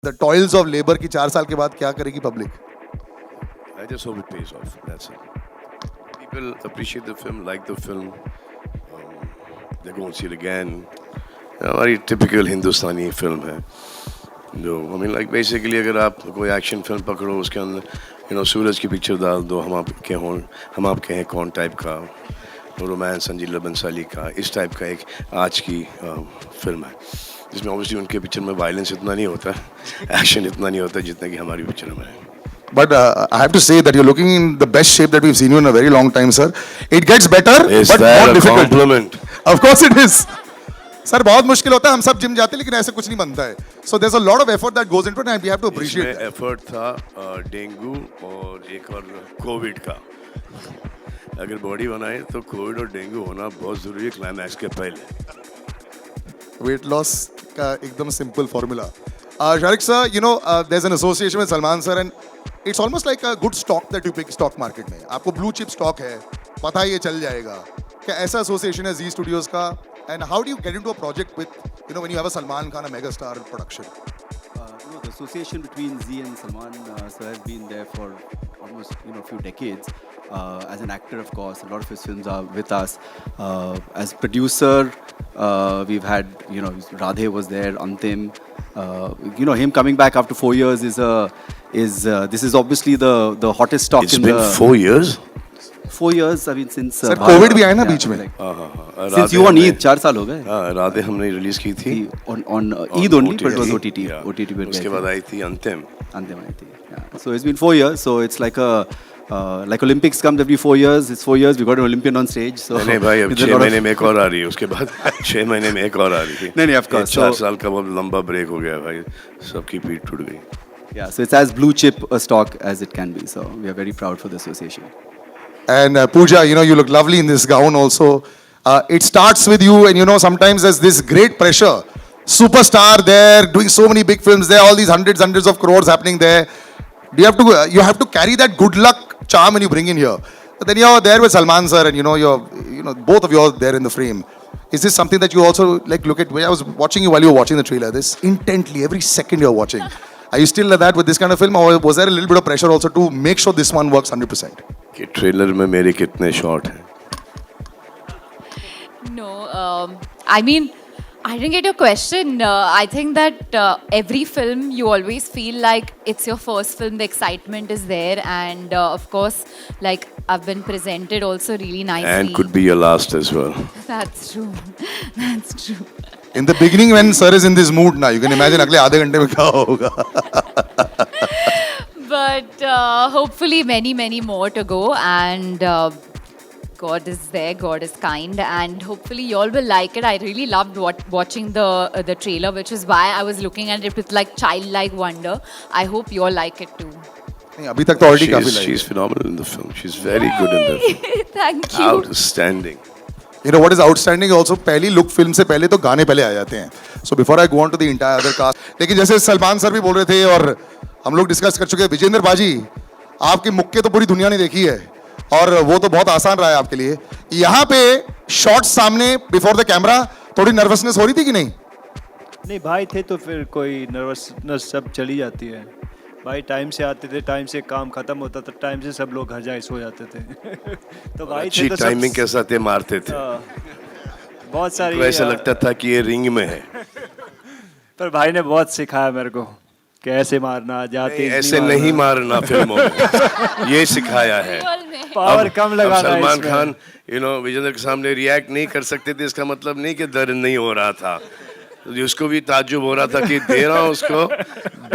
the toils of labor की 4 साल के बाद क्या करेगी public? I just hope it pays off. That's it. People appreciate the film, like the film. They go and see it again. हमारी typical हिंदुस्तानी film है जो I mean like basically अगर आप कोई एक्शन फिल्म पकड़ो उसके अंदर सूरज की पिक्चर डाल दो हम आपके हैं कौन टाइप का रोमांस संजीला बंसाली का इस टाइप का एक आज की फिल्म है जिसमें ऑब्वियसली उनके पिक्चर में वायलेंस इतना नहीं होता एक्शन इतना नहीं होता जितना कि हमारी पिक्चर में है. But I have to say that you're looking in the best shape that we've seen you in a very long time, sir. It gets better, Is but that more a difficult. compliment? Of course it is. Sir, बहुत मुश्किल होता है हम सब gym जाते हैं लेकिन ऐसे कुछ नहीं बनता है. So there's a lot of effort that goes into it and we have to appreciate इसमें that. एफर्ट था डेंगू और एक और कोविड का. अगर बॉडी बनाए तो कोविड और डेंगू होना बहुत जरूरी है क्लाइमैक्स के पहले. Weight loss का एकदम simple formula. Sharik sir, there's an association with Salman sir and it's almost like a good stock that you pick stock market में. आपको blue chip stock है, पता है ये चल जाएगा. क्या ऐसा association है Z Studios का? And how do you get into a project with, when you have a Salman Khan, a mega star production? The association between Z and Salman sir has been there for almost a few decades. As an actor, of course, a lot of his films are with us. As producer, we've had Radhe was there, Antim. Him coming back after 4 years is this is obviously the hottest stock. It's been 4 years. 4 years. I mean since Sir, COVID भी आया ना बीच में. Since you on Eid 4 साल हो गए. हाँ राधे हमने release की थी. On Eid only, but it was OTT. OTT पे उसके बाद आई थी अंतिम. अंतिम आई थी. Yeah. So it's been 4 years. So it's like like Olympics comes every 4 years. It's 4 years. We got an Olympian on stage. So नहीं भाई अब 6 महीने में एक और आ रही है उसके बाद 6 महीने में एक और आ रही थी. नहीं of course. 4 साल का बहुत लंबा ब्रेक हो गया भाई. सबकी पीठ टूट गई. Yeah. So it's as blue chip a stock as it can be. So we are very proud for the association. And Pooja, you look lovely in this gown also. It starts with you and sometimes there's this great pressure. Superstar there, doing so many big films there, all these hundreds of crores happening there. You have to carry that good luck charm when you bring in here. But then you're there with Salman sir and you're both of you are there in the frame. Is this something that you also look at? I was watching you while you were watching the trailer. This intently, every second you're watching. Are you still like that with this kind of film or was there a little bit of pressure also to make sure this one works 100%? कि trailer में मेरे कितने shot हैं? No, I mean, I didn't get your question. I think that every film you always feel like it's your first film. The excitement is there, and of course, like I've been presented also really nicely. And could be your last as well. That's true. That's true. In the beginning, when sir is in this mood now, you can imagine अगले आधे घंटे में क्या होगा. But hopefully many more to go, and God is there, God is kind, and hopefully you all will like it. I really loved watching the trailer, which is why I was looking at it with like childlike wonder. I hope you all like it too. नहीं अभी तक तो already काफी लगी. She's phenomenal in the film. She's very good in the film. Thank you. Outstanding. What is outstanding also, पहली look film से पहले तो गाने पहले आ जाते हैं. So before I go on to the entire other cast, लेकिन जैसे सलमान सर भी बोल रहे थे और हम लोग डिस्कस कर चुके हैं, विजेंद्र बाजी आपके मुक्के तो पूरी दुनिया ने देखी है और वो तो बहुत आसान रहा है आपके लिए. यहाँ पे शॉट्स सामने बिफोर द कैमरा थोड़ी नर्वसनेस हो रही थी कि नहीं? नहीं भाई थे तो फिर कोई नर्वसनेस सब चली जाती है. भाई टाइम से आते थे, टाइम से काम खत्म होता था, टाइम से सब लोग घर जाए सो जाते थे. तो भाई अच्छी थे तो टाइमिंग के साथ ये मारते थे. बहुत सारी ऐसा लगता था कि ये रिंग में है. पर भाई ने बहुत सिखाया मेरे को कैसे मारना, जाते ऐसे नहीं मारना फिल्मों में. ये सिखाया है. पावर कम लगाना. सलमान खान विजेंद्र के सामने रिएक्ट नहीं कर सकते थे. इसका मतलब नहीं कि दर्द नहीं हो रहा था. उसको भी ताज्जुब हो रहा था कि दे रहा हूँ उसको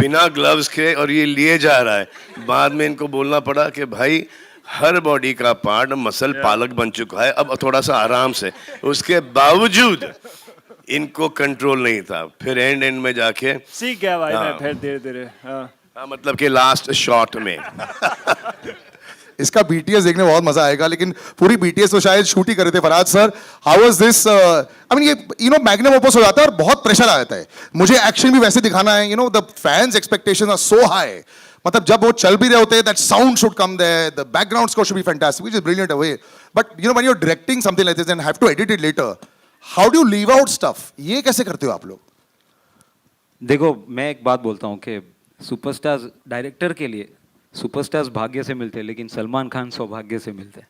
बिना ग्लव्स के और ये लिए जा रहा है. बाद में इनको बोलना पड़ा कि भाई हर बॉडी का पार्ट मसल पालक बन चुका है, अब थोड़ा सा आराम से. उसके बावजूद इनको कंट्रोल नहीं था. फिर एंड में जाके सीख गया भाई मैं फिर धीरे-धीरे. हाँ मतलब कि लास्ट शॉट में इसका BTS देखने में बहुत मजा आएगा, लेकिन पूरी BTS तो शायद शूट ही कर रहे थे. Farhad sir, how was this? I mean ये मैग्नम ओपस हो जाता है और बहुत प्रेशर आ जाता है. मुझे एक्शन भी वैसे दिखाना है. The fans expectations are so high. मतलब जब वो चल भी रहे होते हैं, that sound should come there, the background score should be fantastic, which is brilliant away. But when you are directing something like this and have to edit it later, how do you leave out stuff? ये कैसे करते हो आप लोग? देखो मैं एक बात बोलता हूँ कि सुपरस्टार्स डायरेक्टर के लिए सुपरस्टार्स भाग्य से मिलते हैं लेकिन सलमान खान सौभाग्य से मिलते हैं.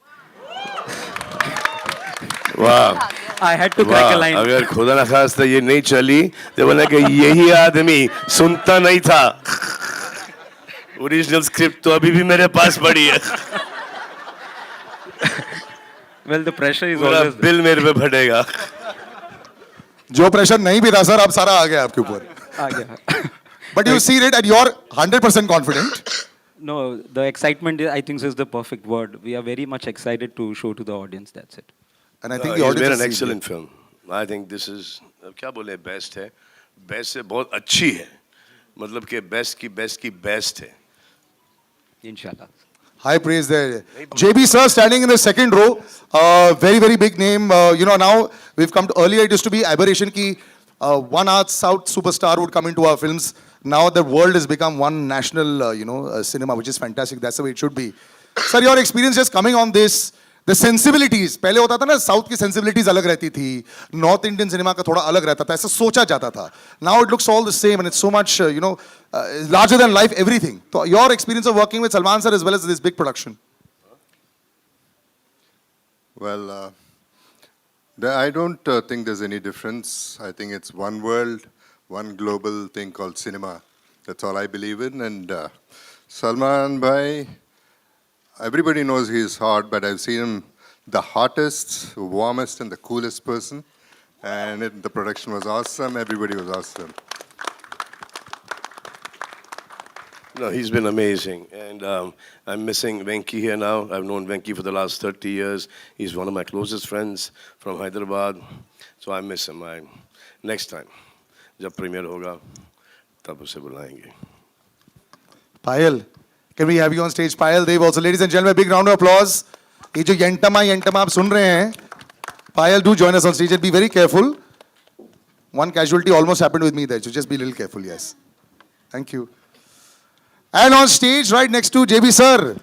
वाह I had to crack a वाह, line. अगर खुदा ना खास्ता ये नहीं चली तो बोला कि यही आदमी सुनता नहीं था. ओरिजिनल स्क्रिप्ट तो अभी भी मेरे पास पड़ी है. Well, the pressure is पूरा always there. बिल मेरे पे फटेगा. जो प्रेशर नहीं भी था सर, अब सारा आ गया आपके ऊपर. आ गया. But you see it and you're 100% confident. No, the excitement I think is the perfect word. We are very much excited to show to the audience. That's it. And I think the It's audience been has an seen excellent it. film. I think this is क्या बोले best है. Best से बहुत अच्छी है. मतलब कि best की बेस्ट है. Inshallah. High praise there. JB sir standing in the second row. Very, very big name. Now we've come to, earlier it used to be aberration ki one South superstar would come into our films. Now the world has become one national, cinema, which is fantastic. That's the way it should be. Sir, your experience just coming on this, the sensibilities. पहले होता था ना South की sensibilities अलग रहती थी, North Indian cinema का थोड़ा अलग रहता था, ऐसा सोचा जाता था. Now it looks all the same and it's so much, larger than life everything. So your experience of working with Salman sir as well as this big production. Well, I don't think there's any difference. I think it's one world, one global thing called cinema. That's all I believe in. And Salman Bhai, everybody knows he's hot, but I've seen him the hottest, warmest, and the coolest person. And the production was awesome. Everybody was awesome. No, he's been amazing, and I'm missing Venki here now. I've known Venki for the last 30 years. He's one of my closest friends from Hyderabad, so I miss him. Next time, जब premiere होगा, तब उसे बुलाएंगे. Payal, can we have you on stage? Payal Dev also. Ladies and gentlemen, big round of applause. ये जो यंटमा आप सुन रहे हैं, Payal, do join us on stage and be very careful. One casualty almost happened with me there, so just be a little careful, yes. Thank you. And on stage, right next to JB sir,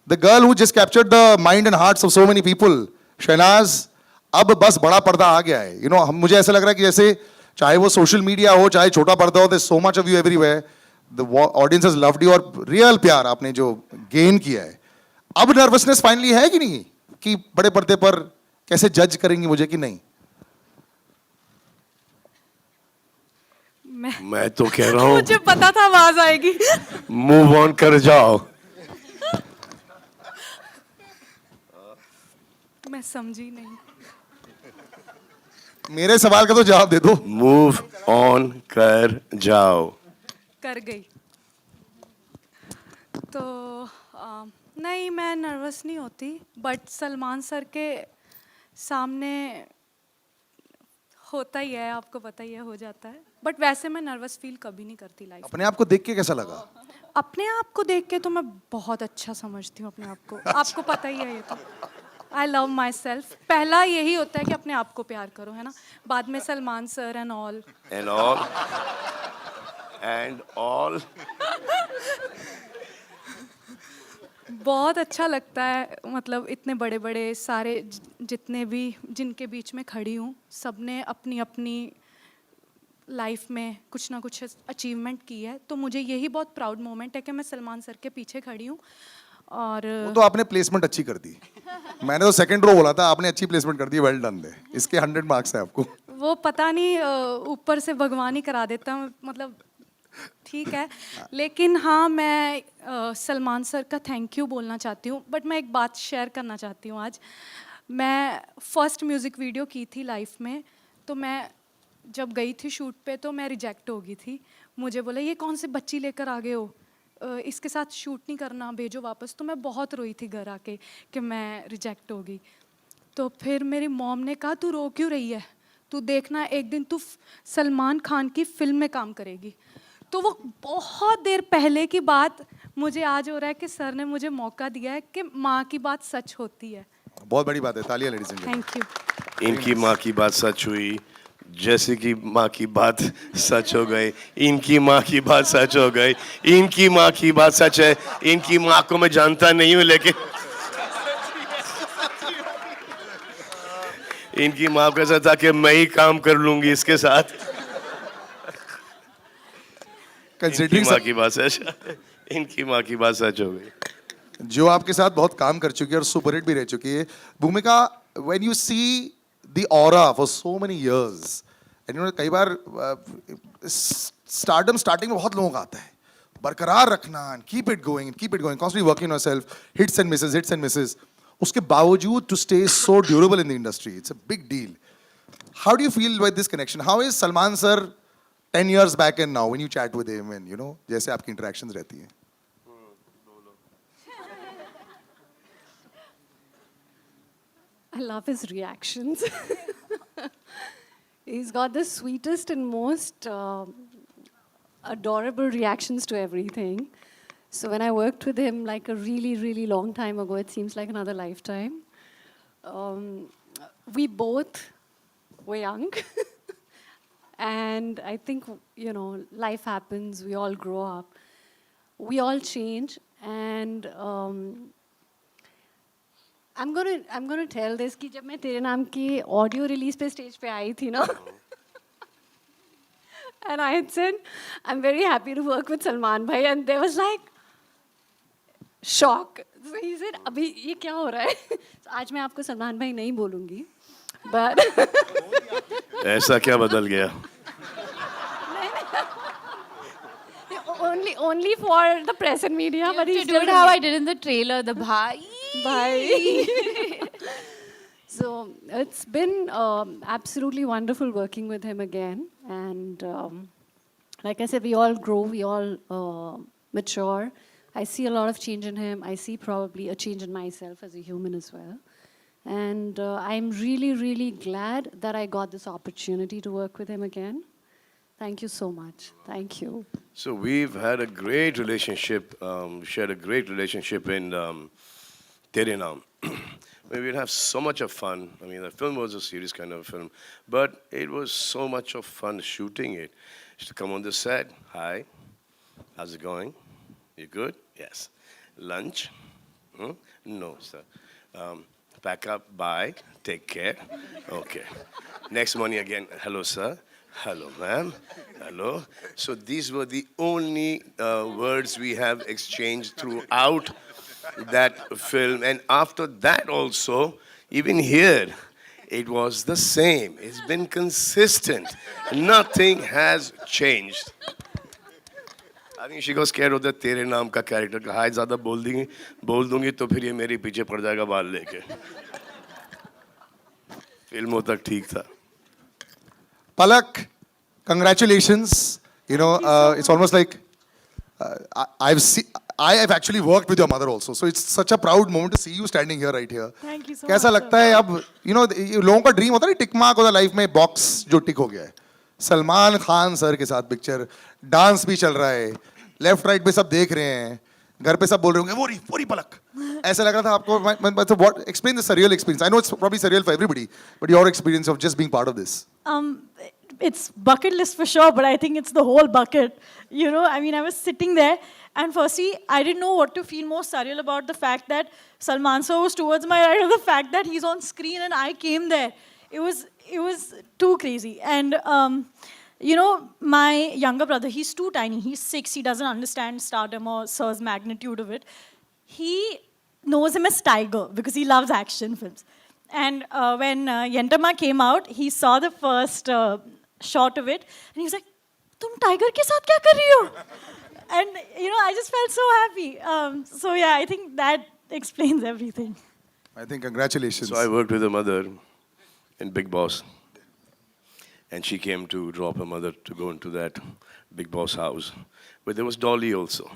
the girl who just captured the mind and hearts of so many people, Shahnaz, अब बस बड़ा पर्दा आ गया है. मुझे ऐसा लग रहा है कि जैसे चाहे वो सोशल मीडिया हो, चाहे छोटा पर्दा हो, there's so much of you everywhere. The audience has loved you और real प्यार आपने जो gain किया है. अब nervousness finally है कि नहीं? कि बड़े पर्दे पर कैसे जज करेंगी मुझे कि नहीं? मैं तो कह रहा हूँ मुझे पता था आवाज आएगी. मूव ऑन कर जाओ. मैं समझी नहीं. मेरे सवाल का तो जवाब दे दो. मूव ऑन कर जाओ. कर गई. तो नहीं, मैं नर्वस नहीं होती, बट सलमान सर के सामने होता ही है, आपको पता ही है, हो जाता है. बट वैसे मैं नर्वस फील कभी नहीं करती लाइफ. अपने आप को देख के कैसा लगा? अपने आप को देख के तो मैं बहुत अच्छा समझती हूँ अपने आप को. आपको पता ही है ये तो. I love my self. पहला यही होता है कि अपने आप को प्यार करो, है ना. बाद में Salman sir and all. And all बहुत अच्छा लगता है. मतलब इतने बड़े बड़े सारे जितने भी जिनके बीच में खड़ी हूँ, सबने अपनी अपनी लाइफ में कुछ ना कुछ अचीवमेंट की है. तो मुझे यही बहुत प्राउड मोमेंट है कि मैं सलमान सर के पीछे खड़ी हूँ. और वो तो आपने प्लेसमेंट अच्छी कर दी. मैंने तो सेकंड रो बोला था, आपने अच्छी प्लेसमेंट कर दी. Well done they. इसके 100 मार्क्स है आपको. वो पता नहीं ऊपर से भगवान ही करा देता. मतलब ठीक है. लेकिन हाँ, मैं सलमान सर का थैंक यू बोलना चाहती हूँ. बट मैं एक बात शेयर करना चाहती हूँ आज. मैं फर्स्ट म्यूज़िक वीडियो की थी लाइफ में. तो मैं जब गई थी शूट पे तो मैं रिजेक्ट हो गई थी. मुझे बोला ये कौन से बच्ची लेकर आ गए हो, इसके साथ शूट नहीं करना, भेजो वापस. तो मैं बहुत रोई थी घर आके कि मैं रिजेक्ट हो गई. तो फिर मेरी मॉम ने कहा तू रो क्यों रही है, तू देखना एक दिन तू सलमान खान की फिल्म में काम करेगी. तो वो बहुत देर पहले की बात मुझे आज हो रहा है कि सर ने मुझे मौका दिया है कि माँ की बात सच होती है. बहुत बड़ी बात है. तालियां ladies and gentleman. Thank you. इनकी माँ की बात सच हुई, जैसे कि माँ की बात सच हो गई. इनकी माँ की बात सच हो गई. इनकी माँ की बात सच है. इनकी माँ को मैं जानता नहीं हूँ, लेकिन इनकी माँ को ऐसा था कि मैं ही काम कर लूंगी इसके साथ. Considering माँ की बात सच इनकी माँ की बात सच हो गई. जो आपके साथ बहुत काम कर चुकी है और सुपरहिट भी रह चुकी है भूमिका when you see the aura for so many years and you know कई बार स्टार्टम स्टार्टिंग में बहुत लोगों का आता है बरकरार रखना and keep it going constantly working on yourself hits and misses उसके बावजूद to stay so durable in the industry it's a big deal how do you feel with this connection how is Salman sir 10 years back and now when you chat with him and you know जैसे आपकी interactions रहती हैं I love his reactions. He's got the sweetest and most adorable reactions to everything. So when I worked with him like a really, really long time ago, it seems like another lifetime. We both were young. And I think, you know, life happens, we all grow up, we all change. And I'm gonna tell this कि जब मैं तेरे नाम की audio release पे stage पे आई थी ना and I had said I'm very happy to work with Salman bhai and there was like shock. So he said अभी ये क्या हो रहा है? So, आज मैं आपको सलमान भाई नहीं बोलूँगी but ऐसा क्या बदल गया? only for the press and media but You he's have to do it how I did in the trailer, the bhai. Bye. So it's been absolutely wonderful working with him again. And like I said, we all grow, we all mature. I see a lot of change in him. I see probably a change in myself as a human as well. And I'm really, really glad that I got this opportunity to work with him again. Thank you so much. Thank you. So we've had a great relationship, shared a great relationship in Tere Naam. We'd have so much of fun. I mean, the film was a serious kind of film, but it was so much of fun shooting it. Used to come on the set. Hi, how's it going? You good? Yes. Lunch? No, sir. Pack up. Bye. Take care. Okay. Next morning again. Hello, sir. Hello, ma'am. Hello. So these were the only words we have exchanged throughout that film. And after that also, even here, it was the same. It's been consistent. Nothing has changed. I think she got scared of the तेरे नाम का character. हाय ज़्यादा बोल दूंगी तो फिर ये मेरे पीछे पड़ जाएगा बाल लेके. फिल्मों तक ठीक था. Palak, congratulations. You know, it's almost like I have actually worked with your mother also. So it's such a proud moment to see you standing here right here. Thank you so कैसा much, लगता है अब, you know, लोगों का dream होता है tick mark होता है लाइफ में बॉक्स जो टिक हो गया है. सलमान खान सर के साथ पिक्चर, डांस भी चल रहा है, लेफ्ट राइट पे सब देख रहे हैं, घर पे सब बोल रहे होंगे वो रही पलक. ऐसा लग रहा था आपको. So what? Explain the surreal experience. I know it's probably surreal for everybody, but your experience of just being part of this. It's bucket list for sure, but I think it's the whole bucket. You know, I mean, I was sitting there, and firstly, I didn't know what to feel more surreal about the fact that Salman sir was towards my right, or the fact that he's on screen and I came there. It was too crazy. And you know, my younger brother, he's too tiny. He's 6. He doesn't understand stardom or Sir's magnitude of it. He knows him as Tiger because he loves action films. And when Yentama came out, he saw the first shot of it, and he was like, "Tum tiger ke saath kya kar rahi ho?" And you know, I just felt so happy. So yeah, I think that explains everything. I think congratulations. So I worked with her mother in Big Boss. And she came to drop her mother to go into that Big Boss house. But there was Dolly also.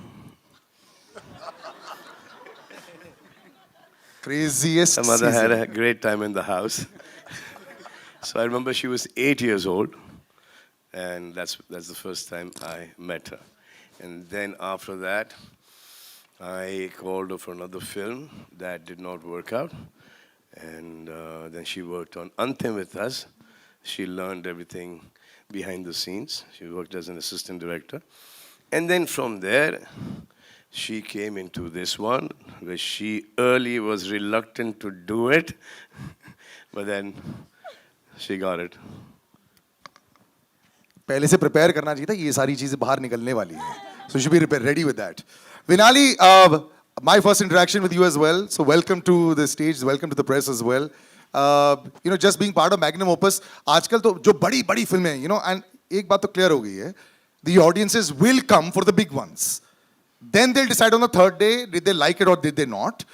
Craziest Her mother had season. a great time in the house. So I remember she was 8 years old. And that's the first time I met her. And then after that, I called her for another film that did not work out. And then she worked on Anthem with us. She learned everything behind the scenes. She worked as an assistant director. And then from there, she came into this one, where she early was reluctant to do it. But then she got it. पहले से prepare करना चाहिए था, ये सारी चीजें बाहर निकलने वाली हैं. So you should be ready with that. Vinali, my first interaction with you as well. So welcome to the stage, welcome to the press as well. You know, just being part of Magnum Opus. आजकल तो जो बड़ी फिल्में हैं, you know, and एक बात तो clear हो गई है, the audiences will come for the big ones. Then they'll decide on the third day, did they like it or did they not.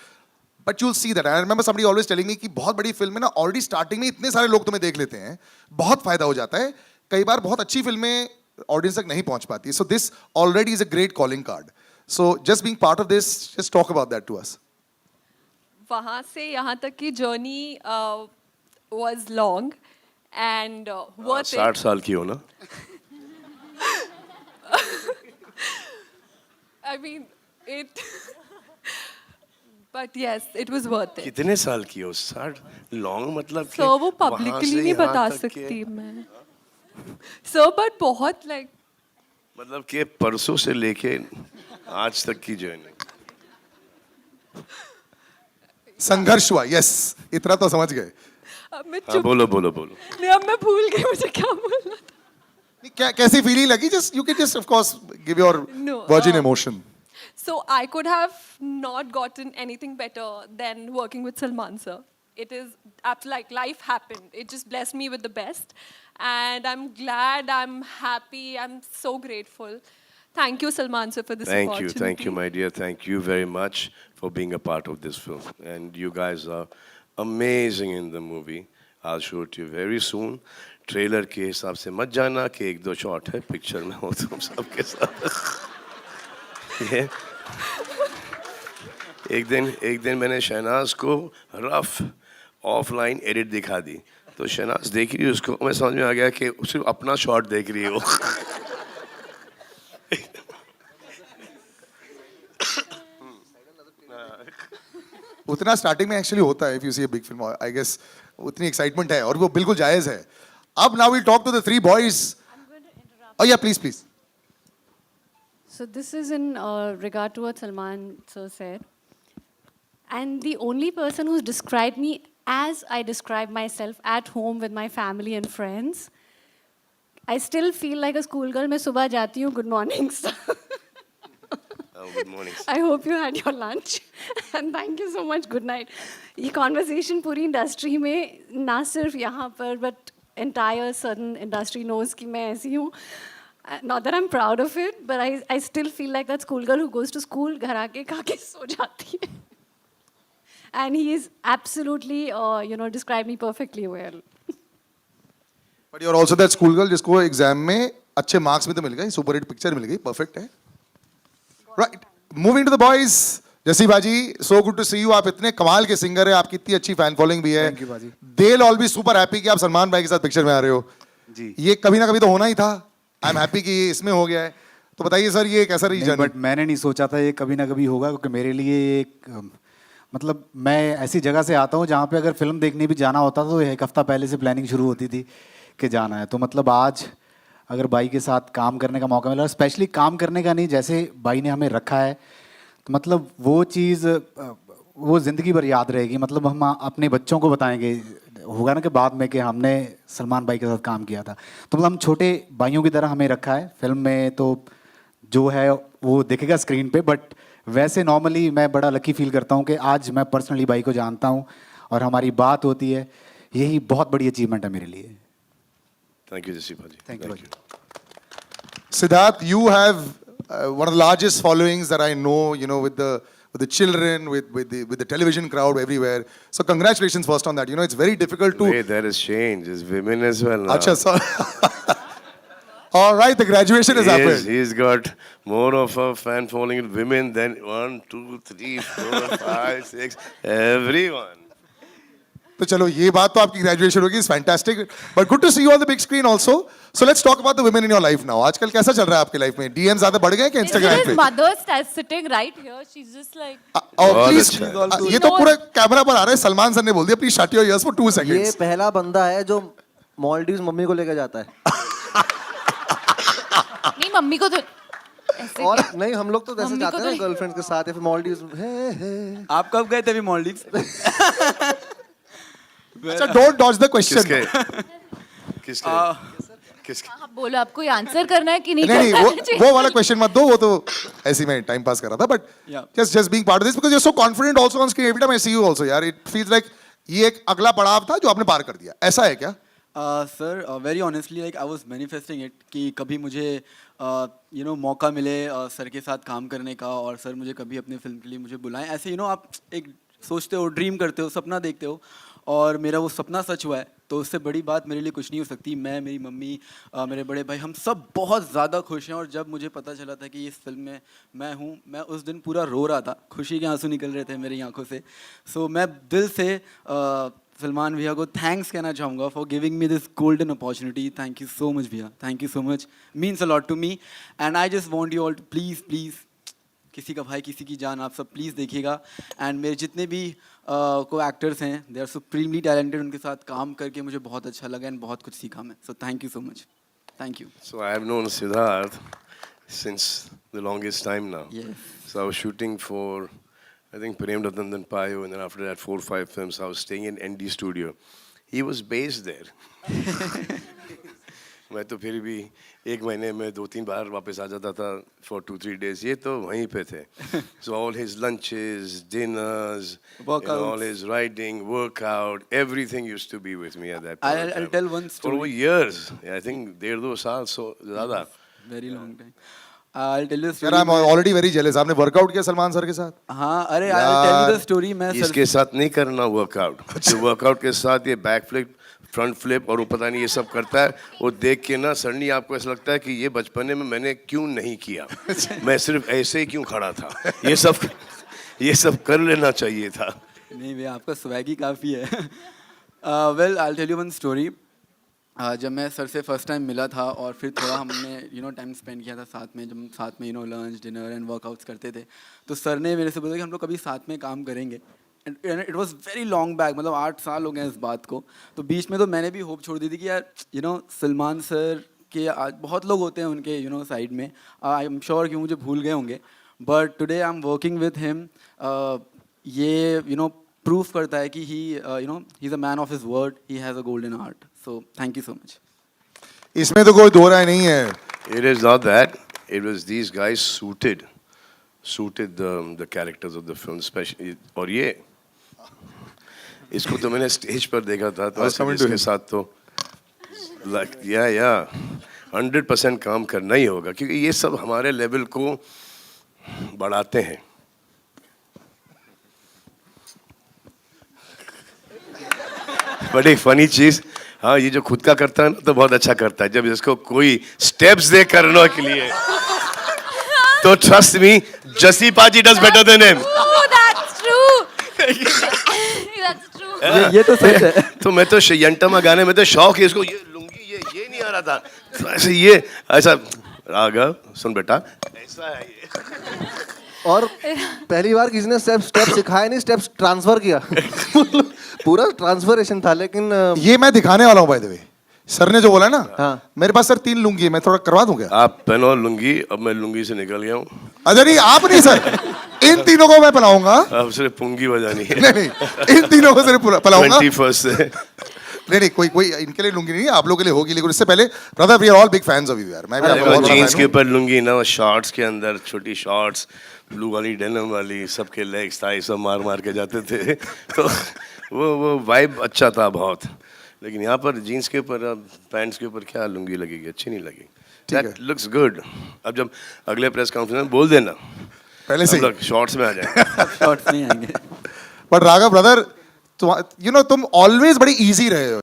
But you'll see that. I remember somebody always telling me कि बहुत बड़ी film में ना already starting में इतने सारे लोग तुम्हें देख लेते हैं, बहुत फायदा हो जाता है. कई बार बहुत अच्छी फिल्में ऑडियंस तक नहीं पहुंच पाती. So this already is a great calling card. So just being part of this, just talk about that to us. वहाँ से यहाँ तक की journey was long and worth it. 60 साल की हो ना? I mean, it. But yes, it was worth it. कितने साल की हो? 60 लॉन्ग मतलब कि So वो वहाँ publicly से नहीं यहाँ बता तक के- सकती मैं. So but बहुत like मतलब कि परसों से लेके आज तक की जर्नी. संघर्ष हुआ, yes, इतना तो समझ गए. अब मैं हाँ चुप. बोलो बोलो बोलो. नहीं अब मैं भूल गई मुझे क्या बोलना था. क्या कैसी फीलिंग लगी? Just you can just of course give your No, virgin emotion. So I could have not gotten anything better than working with Salman sir. It is like life happened. It just blessed me with the best. And I'm glad, I'm happy, I'm so grateful. Thank you, Salman sir, for this opportunity. Thank you, my dear. Thank you very much for being a part of this film. And you guys are amazing in the movie. I'll show it to you very soon. Trailer के हिसाब से मत जाना कि एक दो shot है picture में हो तुम सबके साथ. ये एक दिन मैंने शहनाज को रफ ऑफलाइन एडिट दिखा दी तो शहनाज देख रही है उसको, मैं समझ में आ गया कि सिर्फ अपना शॉट देख रही है वो. उतना स्टार्टिंग में एक्चुअली होता है. If you see a big film, I guess उतनी एक्साइटमेंट है और वो बिल्कुल जायज है. अब now will talk to the three boys. Oh yeah, please. So this is in regard to what Salman sir said. And the only person who's described me as I describe myself at home with my family and friends, I still feel like a schoolgirl. मैं सुबह जाती हूँ, good morning sir. Oh, good morning. I hope you had your lunch and thank you so much. Good night. ये conversation पूरी industry में ना सिर्फ यहाँ पर but entire certain industry knows कि मैं ऐसी हूँ. Not that I'm proud of it, but I still feel like that schoolgirl who goes to school घर आके खा के सो जाती है. And he is absolutely, described me perfectly well. But you're also that school girl जिसको exam में अच्छे marks भी तो मिल गए, सुपर हिट पिक्चर मिल गई, परफेक्ट है. Right, moving to the boys. Jassi बाजी, so good to see you. आप इतने कमाल के सिंगर हैं, आपकी इतनी अच्छी फैन फॉलोइंग भी है. Thank you, बाजी. They'll all be super happy कि आप सलमान भाई के साथ पिक्चर में आ रहे हो. जी. ये कभी ना कभी तो होना ही था. आई एम हैप्पी कि ये इसमें हो गया है. तो बताइए सर, ये कैसा रही जर्नी? बट मैंने नहीं सोचा था ये कभी ना कभी होगा, क्योंकि मेरे लिए एक मतलब मैं ऐसी जगह से आता हूँ जहाँ पे अगर फिल्म देखने भी जाना होता तो एक हफ्ता पहले से प्लानिंग शुरू होती थी कि जाना है. तो मतलब आज अगर भाई के साथ काम करने का मौका मिला, स्पेशली काम करने का नहीं, जैसे भाई ने हमें रखा है, तो मतलब वो चीज़ वो ज़िंदगी भर याद रहेगी. मतलब हम अपने बच्चों को बताएंगे, होगा ना कि बाद में कि हमने सलमान भाई के साथ काम किया था. तो मतलब हम छोटे भाइयों की तरह हमें रखा है फिल्म में. तो जो है वो दिखेगा स्क्रीन पे, बट वैसे नॉर्मली मैं बड़ा लकी फील करता हूँ कि आज मैं पर्सनली भाई को जानता हूँ और हमारी बात होती है. यही बहुत बड़ी अचीवमेंट है मेरे लिए. Thank you, Jesse Bhaji. Thank you. Siddharth, you have one of the largest followings that I know, with the children, with the television crowd everywhere. So congratulations first on that. It's very difficult to... Wait, there is change. There's women as well now. Acha, sorry. All right, the graduation has happened. He's got more of a fan following in women than 1, 2, 3, 4, 5, 6, everyone. तो चलो ये बात तो आपकी graduation होगी, is fantastic. But good to see you on the big screen also. So let's talk about the women in your life now. आजकल कैसा चल रहा है आपकी लाइफ में? डीएम ज्यादा बढ़ गए कि इंस्टाग्राम पे? His mother is sitting right here. She's just like. Please, ये तो पूरे कैमरा पर आ रहा है. सलमान सर ने बोल दिया please shut your ears for 2 ये सेकंड्स. पहला बंदा है जो मालदीव्स मम्मी को लेकर जाता है. नहीं, मम्मी को तो ऐसे और नहीं, हम लोग तो जैसे मम्मी जाते को हैं ना तो- गर्लफ्रेंड के साथ या फिर मालदीव्स. आप कब गए थे अभी मालदीव्स? अच्छा, डोंट डॉज द क्वेश्चन. किसके? आप बोलो आपको आंसर करना है कि नहीं नहीं करना नहीं वो वाला क्वेश्चन मत दो, वो तो ऐसे में टाइम पास कर रहा था, but just being part of this because you are so confident also on screen, every time I see you also यार, इट फील्स लाइक ये एक अगला पड़ाव था जो आपने पार कर दिया, ऐसा है क्या? Sir very honestly like I was manifesting it कि कभी मुझे मौका मिले सर के साथ काम करने का, और सर मुझे कभी अपनी फिल्म के लिए मुझे बुलाएं। ऐसे आप एक सोचते हो, ड्रीम करते हो, सपना देखते हो, और मेरा वो सपना सच हुआ है, तो उससे बड़ी बात मेरे लिए कुछ नहीं हो सकती। मैं, मेरी मम्मी, मेरे बड़े भाई, हम सब बहुत ज़्यादा खुश हैं। और जब मुझे पता चला था कि इस फिल्म में मैं हूँ, मैं उस दिन पूरा रो रहा था, खुशी के आंसू निकल रहे थे मेरी आंखों से। सो मैं दिल से सलमान भैया को थैंक्स कहना चाहूँगा for giving me this golden opportunity. Thank you so much भैया, thank you so much, means a lot to me. And I just want you all to please किसी का भाई किसी की जान, आप सब प्लीज़ देखिएगा। एंड मेरे जितने भी को एक्टर्स हैं, दे आर सुप्रीमली टैलेंटेड, उनके साथ काम करके मुझे बहुत अच्छा लगा एंड बहुत कुछ सीखा मैं। So thank you so much, thank you. So I have known Siddharth since the longest time now. Yes. So I was shooting for, I think, Prem Ratandan Payo, and then after that 4 or 5 films, I was staying in ND Studio. He was based there. मैं तो फिर भी एक महीने में 2-3 बार वापस आ जाता था for 2-3 days. ये तो वहीं पे थे. So all his lunches, dinners, and all his writing, workout, everything used to be with me at that point. I'll tell one story. For over years. I think 1.5-2 साल so ज़्यादा. Very long time. I'll tell you a story. यार, I'm already very jealous. आपने workout किया Salman sir के साथ? हाँ, अरे I'll tell you the story. मैं इसके साथ नहीं करना वर्कआउट। तो वर्कआउट के साथ ये बैक फ्लिप, फ्रंट फ्लिप और वो पता नहीं ये सब करता है, वो देख के ना सडनली आपको ऐसा लगता है कि ये बचपने में मैंने क्यों नहीं किया, मैं सिर्फ ऐसे ही क्यों खड़ा था, ये सब कर लेना चाहिए था। नहीं भैया, आपका स्वैग ही काफ़ी है। Well I tell you one story. जब मैं सर से फर्स्ट टाइम मिला था और फिर थोड़ा हमने टाइम स्पेंड किया था साथ में, जब हम साथ में लंच, डिनर एंड वर्कआउट्स करते थे, तो सर ने मेरे से बोला कि हम लोग कभी साथ में काम करेंगे। It was very long back, मतलब 8 साल हो गए इस बात को। तो बीच में तो मैंने भी होप छोड़ दी थी कि यार सलमान सर के आज बहुत लोग होते हैं उनके साइड में, आई एम श्योर कि मुझे भूल गए होंगे, but today I am working with him. ये प्रूफ करता है कि he is a man of his word, he has a golden heart. So thank you so much. इसमें तो कोई दो राय नहीं है। It is not that. It was these guys suited the characters of the film, especially. और ये इसको तो मैंने स्टेज पर देखा था, तो इसके साथ तो like yeah 100% काम करना ही होगा, क्योंकि ये सब हमारे लेवल को बढ़ाते हैं। बड़ी फनी चीज, हाँ, ये जो खुद का करता है ना तो बहुत अच्छा करता है, जब इसको कोई स्टेप्स दे करने के लिए तो ट्रस्ट मी, जसी पाजी does better than him. Oh, that's true. That's true. ये तो सच है। तो मैं तो यंटमा गाने में तो शौक है इसको, ये लुंगी ये नहीं आ रहा था, तो ऐसे ये ऐसा राघव सुन बेटा ऐसा है ये। और पहली बार किसी ने स्टेप सिखाया नहीं, स्टेप्स ट्रांसफर किया। पूरा ट्रांसफरेशन था। लेकिन ये मैं दिखाने वाला हूँ बाय द वे, सर ने जो बोला ना। हाँ। मेरे पास सर 3 लुंगी है, मैं थोड़ा करवा दूं क्या? आप पहनो लुंगी, अब मैं लुंगी से निकल गया हूँ। अच्छा नहीं, आप नहीं सर, इन तीनों को मैं पहनाऊंगा। अब सिर्फ पुंगी बजानी है। नहीं, इन तीनों को सिर्फ पहनाऊंगा। 21st से नहीं, कोई इनके लिए लुंगी नहीं है, आप लोगों के लिए होगी। लेकिन इससे पहले brother, we are all big fans of you यार। मैं भी आपका बहुत बड़ा जीन्स fan के हूं। ऊपर लुंगी ना, शॉर्ट्स के अंदर छोटी शॉर्ट्स, ब्लू वाली डेनिम वाली, सबके लेग्स थाई सब मार के जाते थे, तो वो वाइब अच्छा था बहुत। लेकिन यहाँ पर जीन्स के ऊपर, पैंट्स के ऊपर क्या लुंगी लगेगी, अच्छी नहीं लगेगी। That looks good. अब जब अगले प्रेस कॉन्फ्रेंस में बोल देना पहले से शॉर्ट्स में आ जाए। शॉर्ट्स नहीं आएंगे। बट राघव ब्रदर, तुम ऑलवेज बड़ी इजी रहे हो।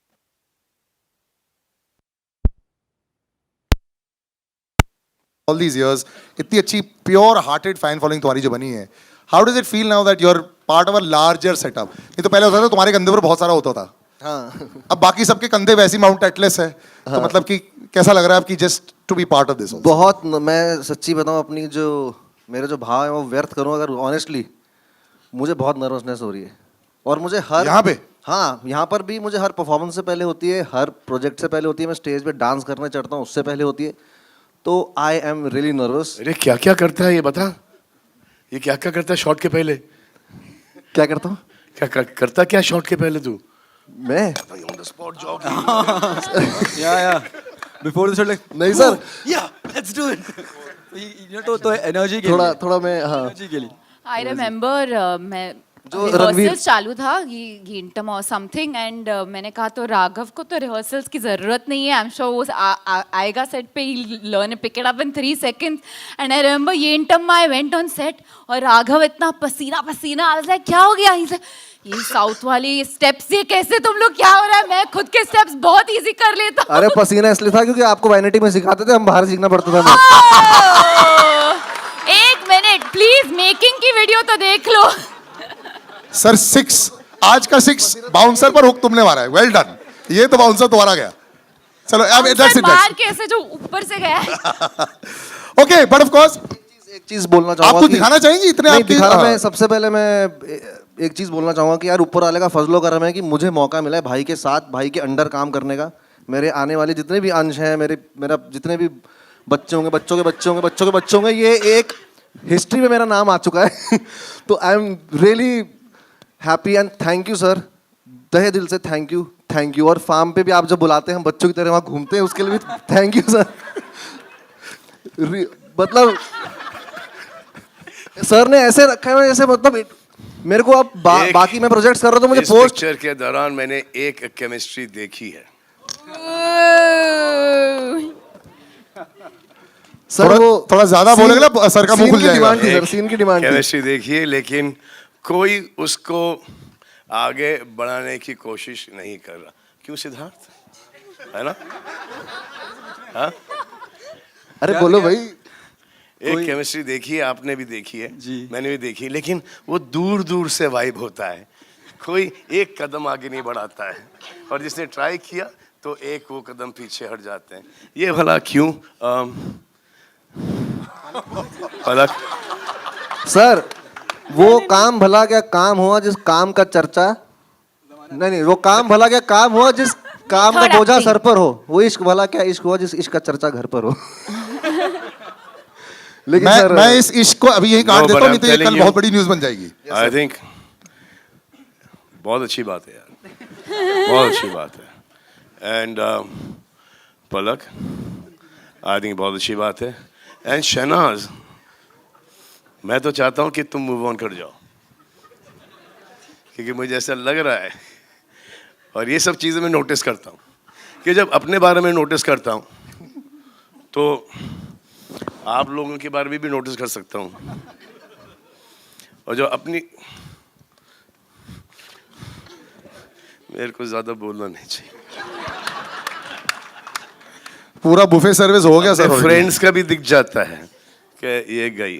All these years, इतनी अच्छी प्योर हार्टेड फैन फॉलोइंग तुम्हारी जो बनी है, how does it feel now that you are part of a larger setup? ये तो पहले होता था तुम्हारे कंधे पर बहुत सारा होता था, हाँ, अब बाकी सबके कंधे वैसी माउंट एटलस है, तो मतलब कि कैसा लग रहा है आपकी just to be part of this? बहुत। मैं सच्ची बताऊं, अपनी जो मेरे जो भाव है वो व्यर्थ करूं अगर ऑनेस्टली, मुझे बहुत नर्वसनेस हो रही है। और मुझे हर यहाँ पे, हाँ, यहाँ पर भी मुझे हर परफॉर्मेंस से पहले होती है, हर प्रोजेक्ट से पहले होती है, मैं स्टेज पे डांस करने चढ़ता हूँ उससे पहले होती है। तो आई एम रियली नर्वस। अरे क्या क्या करता है ये बता, ये क्या क्या करता है शॉट के पहले? क्या करता हूँ? क्या करता क्या शॉट के पहले तू? मैं ऑन द स्पॉट जॉगिंग। या बिफोर द शॉट लाइक नहीं सर, या let's do it, you know, तो एनर्जी के लिए, थोड़ा मैं हाँ एनर्जी के लिए I remember मैं जो रिहर्सल्स रणवीर- चालू था घंटम और समथिंग एंड मैंने कहा तो राघव को तो रिहर्सल्स की ज़रूरत नहीं है, आई एम श्योर वो आएगा सेट पे, ही learn pick it up in 3 seconds and I remember घंटम I went on set और राघव इतना पसीना पसीना, आई वाज लाइक क्या हो गया, ये साउथ वाली स्टेप्स ये कैसे तुम लोग, क्या हो रहा है, मैं खुद के स्टेप्स बहुत इजी कर लेता हूँ। अरे पसीना इसलिए था क्योंकि आपको वैनिटी में सिखाते थे, हम बाहर सीखना पड़ता था हमें। एक मिनट प्लीज, मेकिंग की वीडियो तो देख लो। सर 6, आज का 6 बाउंसर पर हुक तुमने मारा है, वेल डन। ये तो बाउंसर तुम्हारा गया। चलो अब दैट्स इट। बाहर कैसे जो ऊपर से गया। ओके बट ऑफ कोर्स एक चीज बोलना चाहूंगा आपको कि- दिखाना चाहेंगे इतने नहीं, आपकी दिखाना मैं सबसे पहले मैं एक चीज बोलना चाहूंगा कि यार ऊपर वाले का फजलो करम है कि मुझे मौका मिला है भाई के साथ, भाई के अंडर काम करने का। मेरे आने वाले जितने भी अंश हैं, मेरा जितने भी बच्चे होंगे, बच्चों के बच्चे होंगे, बच्चों के बच्चे होंगे, ये एक हिस्ट्री में मेरा नाम आ चुका है। तो I am really happy and thank you sir, तहे दिल से थैंक यू। और फार्म पे भी आप जब बुलाते हैं, हम बच्चों की तरह वहाँ घूमते हैं, उसके लिए भी थैंक यू सर। मतलब सर ने ऐसे रखा है जैसे, मतलब मेरे को अब बाकी मैं प्रोजेक्ट्स कर रहा हूँ तो मुझे इस पोस्ट पिक्चर के दौरान मैंने एक केमिस्ट्री देखी है। सर वो थोड़ा ज्यादा बोलेगा ना सर का मुंह खुल जाएगा। डिमांड थी सर, सीन की डिमांड थी। केमिस्ट्री देखी है, लेकिन कोई उसको आगे बढ़ाने की कोशिश नहीं कर रहा। क्यों सिद्धार्थ, है ना? हाँ? अरे बोलो भाई। एक केमिस्ट्री देखी है, आपने भी देखी है जी, मैंने भी देखी है, लेकिन वो दूर दूर से वाइब होता है, कोई एक कदम आगे नहीं बढ़ाता है, और जिसने ट्राई किया तो एक वो कदम पीछे हट जाते हैं। ये भला क्यों? पलक सर वो काम भला क्या काम हुआ जिस काम का चर्चा, नहीं वो काम भला क्या काम हुआ जिस काम का बोझा सर पर हो, वो इश्क भला क्या इश्क हुआ जिस इश्क का चर्चा घर पर हो। लेकिन मैं इस इश्क को अभी यहीं काट देता हूँ, नहीं तो ये कल बहुत बड़ी न्यूज़ बन जाएगी। आई थिंक बहुत अच्छी बात है यार, बहुत अच्छी बात है। एंड पलक, आई थिंक बहुत अच्छी बात है। एंड शहनाज, मैं तो चाहता हूँ कि तुम मूव ऑन कर जाओ, क्योंकि मुझे ऐसा लग रहा है, और ये सब चीज़ें मैं नोटिस करता हूँ कि जब अपने बारे में नोटिस करता हूँ तो आप लोगों के बारे में भी नोटिस कर सकता हूँ, और जो अपनी, मेरे को ज़्यादा बोलना नहीं चाहिए। पूरा बुफे सर्विस हो गया सर। फ्रेंड्स का भी दिख जाता है कि ये गई।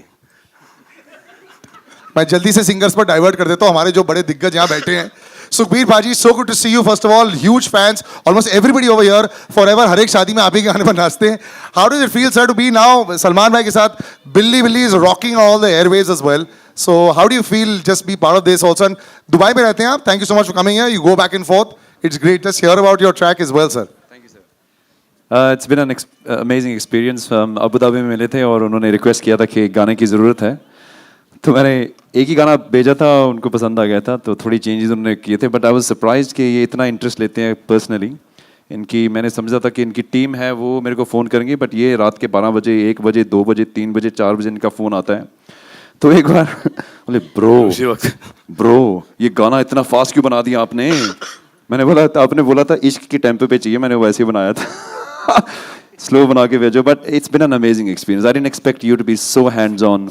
मैं जल्दी से सिंगर्स पर डाइवर्ट कर देता हूँ, हमारे जो बड़े दिग्गज यहाँ बैठे हैं। सुखबीर भाजी, so good to see you. First of all, huge fans. Almost everybody over here, forever. हर एक शादी में आप ही के गाने पर नाचते हैं. How does it feel, sir, to be now Salman भाई के साथ? Billy is rocking all the airways as well. So how do you feel just be part of this also? And Dubai में रहते हैं आप. Thank you so much for coming here. You go back and forth. It's great. Just hear about your track as well, sir. It's been an amazing experience. Abu Dhabi में मिले थे और उन्होंने request किया था कि गाने की ज़रूरत है, तो मैंने एक ही गाना भेजा था, उनको पसंद आ गया था, तो थोड़ी चेंजेस उन्होंने किए थे। बट आई वाज सरप्राइज्ड कि ये इतना इंटरेस्ट लेते हैं पर्सनली इनकी। मैंने समझा था कि इनकी टीम है वो मेरे को फ़ोन करेंगी, बट ये रात के 12 बजे, 1 बजे, 2 बजे, 3 बजे, 4 बजे इनका फ़ोन आता है। तो एक बार बोले ब्रो ये गाना इतना फास्ट क्यों बना दिया आपने? मैंने बोला आपने बोला था इश्क के टेम्पो पे चाहिए, मैंने वैसे ही बनाया था। स्लो बना के भेजो। But it's been an amazing experience. I didn't expect you to be so hands on.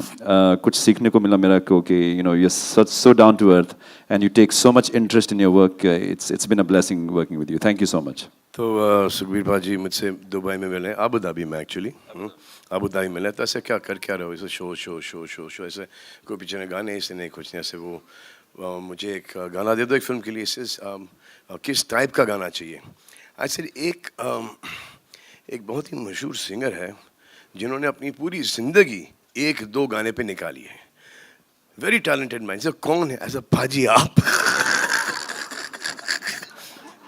कुछ सीखने को मिला मेरा को कि you know you are so down to earth and you take so much interest in your work. It's been a blessing working with you. Thank you so much. तो सुखबीर भाजी मुझसे दुबई में मिले, अबू धाबी में actually, Abu Dhabi मिले। तो ऐसे क्या कर क्या रहे हो? ऐसे show show show show show ऐसे कोई पीछे ने गाने ऐसे नहीं कुछ नहीं ऐसे। वो मुझे एक गाना दे दो एक फिल्म के लिए, इससे किस टाइप का गाना चाहिए? एक्चुअली एक बहुत ही मशहूर सिंगर है जिन्होंने अपनी पूरी जिंदगी 1-2 गाने पे निकाली है। Very talented man. सर कौन है? ऐसा भाजी आप।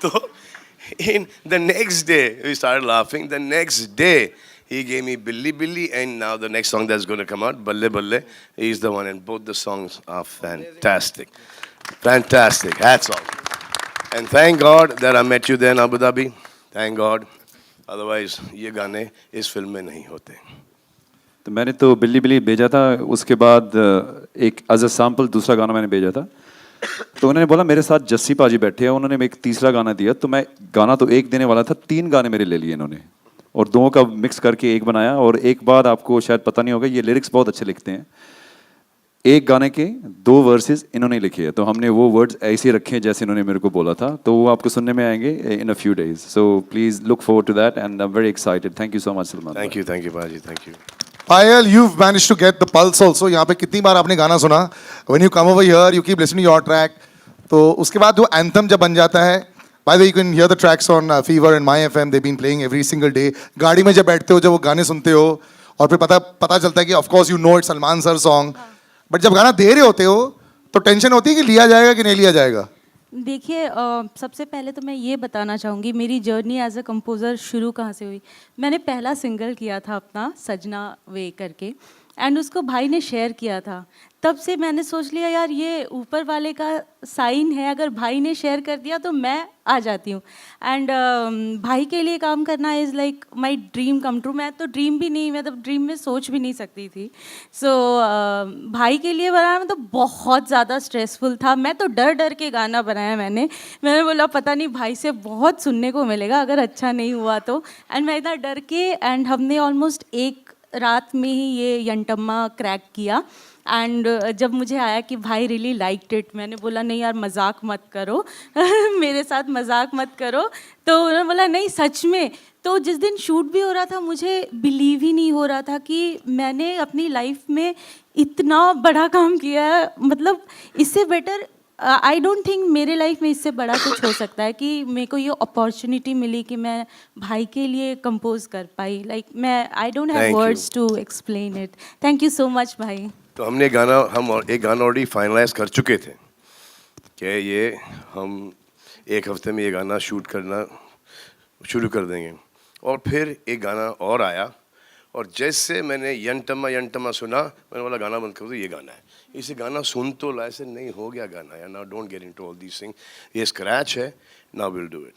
तो in the next day we started laughing. The next day he gave me Billy Billy, and now the next song that's going to come out, Balle Balle, is the one, and both the songs are fantastic. Fantastic. Hats off. And thank God that I met you there in Abu Dhabi. Thank God. Otherwise ये गाने इस film में नहीं होते। तो मैंने तो बिल्ली बिल्ली भेजा था, उसके बाद एक एज अ सैम्पल दूसरा गाना मैंने भेजा था। तो उन्होंने बोला मेरे साथ जस्सी पाजी बैठे हैं, उन्होंने एक तीसरा गाना दिया। तो मैं गाना तो एक देने वाला था, 3 गाने मेरे ले लिए इन्होंने और 2 का मिक्स करके एक बनाया। और एक बात आपको शायद पता नहीं होगा, ये लिरिक्स बहुत अच्छे लिखते हैं। एक गाने के 2 वर्सेस इन्होंने लिखे हैं, तो हमने वो वर्ड्स ऐसे रखे हैं जैसे इन्होंने मेरे को बोला था। तो वो आपको सुनने में आएंगे in a few days. So please look forward to that and I am very excited. Thank you so much Salman. Thank you बाजी, thank you. Payal, you've managed to get the pulse also. यहाँ पे कितनी बार आपने गाना सुना? When you come over here, you keep listening to your track. तो उसके बाद वो anthem जब बन जाता है, by the way, you can hear the tracks on Fever and My FM. They've been playing every single day. गाड़ी में जब बैठते हो, जब वो गाने सुनते हो, और फिर पता चलता है कि of course you know it's Salman sir song. But जब गाना दे रहे होते हो, तो टेंशन होती है कि लिया जाएगा कि नहीं लिया जाएगा? देखिए सबसे पहले तो मैं ये बताना चाहूँगी मेरी जर्नी एज अ कंपोज़र शुरू कहाँ से हुई। मैंने पहला सिंगल किया था अपना सजना वे करके, एंड उसको भाई ने शेयर किया था। तब से मैंने सोच लिया यार ये ऊपर वाले का साइन है, अगर भाई ने शेयर कर दिया तो मैं आ जाती हूँ। एंड भाई के लिए काम करना is like my dream come true. मैं तो ड्रीम भी नहीं, मतलब ड्रीम में सोच भी नहीं सकती थी। सो भाई के लिए बनाना तो बहुत ज़्यादा स्ट्रेसफुल था। मैं तो डर डर के गाना बनाया मैंने बोला पता नहीं भाई से बहुत सुनने को मिलेगा अगर अच्छा नहीं हुआ तो। एंड मैं इतना डर के, एंड हमने ऑलमोस्ट एक रात में ही ये यंटम्मा क्रैक किया। एंड जब मुझे आया कि भाई रियली लाइक्ड इट, मैंने बोला नहीं यार मजाक मत करो मेरे साथ मजाक मत करो। तो उन्होंने बोला नहीं सच में। तो जिस दिन शूट भी हो रहा था मुझे बिलीव ही नहीं हो रहा था कि मैंने अपनी लाइफ में इतना बड़ा काम किया है। मतलब इससे बेटर आई डोंट थिंक मेरे लाइफ में इससे बड़ा कुछ हो सकता है कि मेरे को ये अपॉर्चुनिटी मिली कि मैं भाई के लिए कंपोज कर पाई। लाइक मैं I don't have words to explain it. Thank you so much भाई। तो हम एक गाना ऑलरेडी फाइनलाइज कर चुके थे कि ये हम एक हफ्ते में ये गाना शूट करना शुरू कर देंगे। और फिर एक गाना और आया, और जैसे मैंने यंटमा सुना मैंने बोला गाना बंद कर दो, ये गाना है। इसे गाना सुन तो ऐसे नहीं हो गया गाना यार। Now don't get into all these things. ये स्क्रैच है, नाउ विल डू इट।